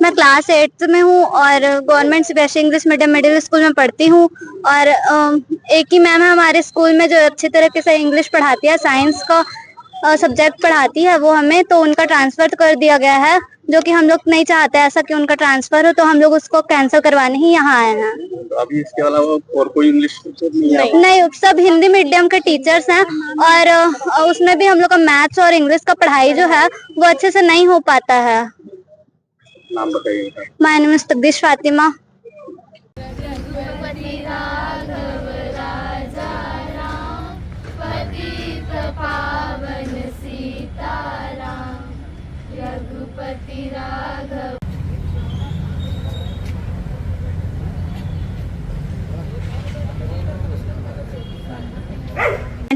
मैं क्लास 8 में हूँ और government CBSE English medium middle school में पढ़ती हूँ। और एक ही मैम है हमारे स्कूल में जो अच्छे तरीके से इंग्लिश पढ़ाती है, साइंस का सब्जेक्ट पढ़ाती है वो हमें, तो उनका ट्रांसफर कर दिया गया है, जो कि हम लोग नहीं चाहते ऐसा कि उनका ट्रांसफर हो, तो हम लोग उसको कैंसिल करवाने ही यहाँ आए हैं। तो अभी इसके अलावा और कोई इंग्लिश टीचर नहीं है? नहीं, सब हिंदी मीडियम के टीचर्स हैं और उसमें भी हम लोग का मैथ्स और इंग्लिश का पढ़ाई जो है वो अच्छे से नहीं हो पाता है। नाम बताइए। My name is Tabdish Fatima.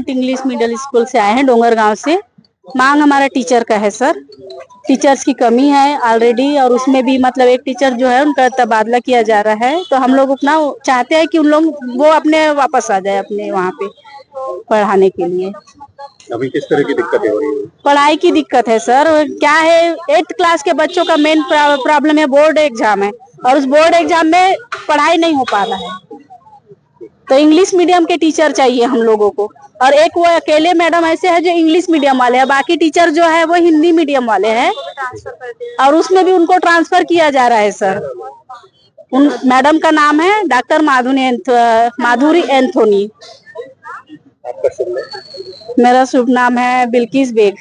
English middle school से आए हैं, डोंगर गांव से। मांग हमारा टीचर का है सर, टीचर्स की कमी है ऑलरेडी, और उसमें भी मतलब एक टीचर जो है उनका तबादला किया जा रहा है, तो हम लोग अपना चाहते हैं कि उन लोग वो अपने वापस आ जाए अपने वहाँ पे पढ़ाने के लिए। अभी किस तरह की दिक्कतें हो रही है? पढ़ाई की दिक्कत है सर। क्या है, 8th क्लास के बच्चों का मेन प्रॉब्लम है बोर्ड एग्जाम है, और उस बोर्ड एग्जाम में पढ़ाई नहीं हो पा रहा है, तो इंग्लिश मीडियम के टीचर चाहिए हम लोगों को। और एक वो अकेले मैडम ऐसे है जो इंग्लिश मीडियम वाले हैं, बाकी टीचर जो है वो हिंदी मीडियम वाले हैं, और उसमें भी उनको ट्रांसफर किया जा रहा है सर। उन मैडम का नाम है डॉक्टर माधुरी एंथोनी। आपका शुभ नाम? मेरा शुभ नाम है बिल्किस बेग।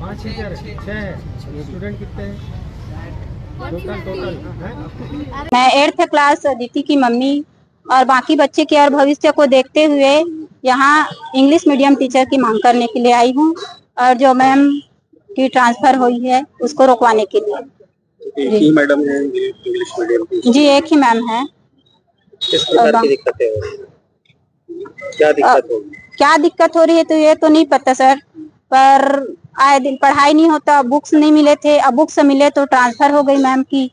5 स्टूडेंट कितने हैं टोटल? मैं 8th क्लास अदिति की मम्मी और बाकी बच्चे के और भविष्य को देखते हुए यहाँ इंग्लिश मीडियम टीचर की मांग करने के लिए आई हूँ, और जो मैम की ट्रांसफर हुई है उसको रोकवाने के लिए। एक ही मैडम है इंग्लिश मीडियम की? जी, एक ही मैम है। किस प्रकार की दिक्कतें हो रही हैं? क्या दिक्कत होगी? क्या दिक्कत हो रही है तो ये तो नहीं पता सर, पर आए दिन पढ़ाई नहीं होता, बुक्स नहीं मिले थे, अब बुक्स मिले तो ट्रांसफर हो गई मैम की।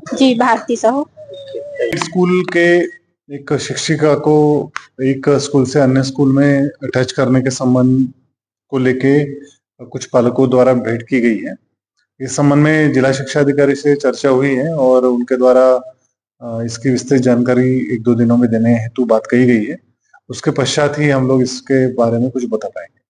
जी, भारती साहू। स्कूल के एक शिक्षिका को एक स्कूल से अन्य स्कूल में अटैच करने के संबंध को लेके कुछ पालकों द्वारा भेंट की गई है। इस संबंध में जिला शिक्षा अधिकारी से चर्चा हुई है और उनके द्वारा इसकी विस्तृत जानकारी 1-2 दिनों में देने हेतु बात कही गई है। उसके पश्चात ही हम लोग इसके बारे में कुछ बता पाएंगे।